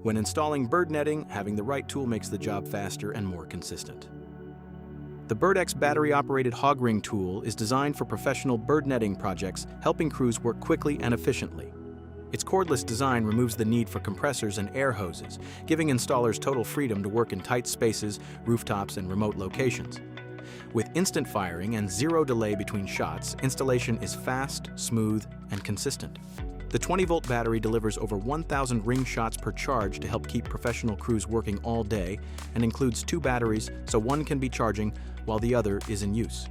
When installing bird netting, having the right tool makes the job faster and more consistent. The BirdX Battery-Operated Hog Ring Tool is designed for professional bird netting projects, helping crews work quickly and efficiently. Its cordless design removes the need for compressors and air hoses, giving installers total freedom to work in tight spaces, rooftops, and remote locations. With instant firing and zero delay between shots, installation is fast, smooth, and consistent. The 20-volt battery delivers over 1,000 ring shots per charge to help keep professional crews working all day and includes 2 batteries, so one can be charging while the other is in use.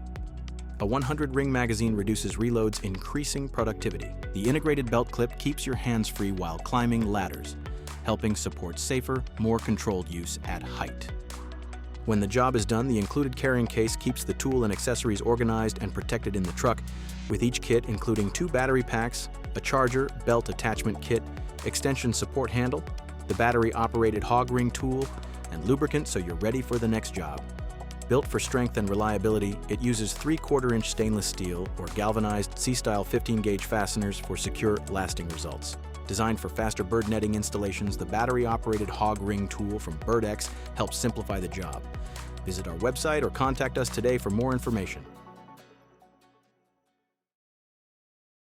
A 100-ring magazine reduces reloads, increasing productivity. The integrated belt clip keeps your hands free while climbing ladders, helping support safer, more controlled use at height. When the job is done, the included carrying case keeps the tool and accessories organized and protected in the truck, with each kit including 2 battery packs, a charger, belt attachment kit, extension support handle, the battery-operated hog ring tool, and lubricant so you're ready for the next job. Built for strength and reliability, it uses 3/4-inch stainless steel or galvanized C-style 15-gauge fasteners for secure, lasting results. Designed for faster bird netting installations, the battery-operated hog ring tool from BirdX helps simplify the job. Visit our website or contact us today for more information.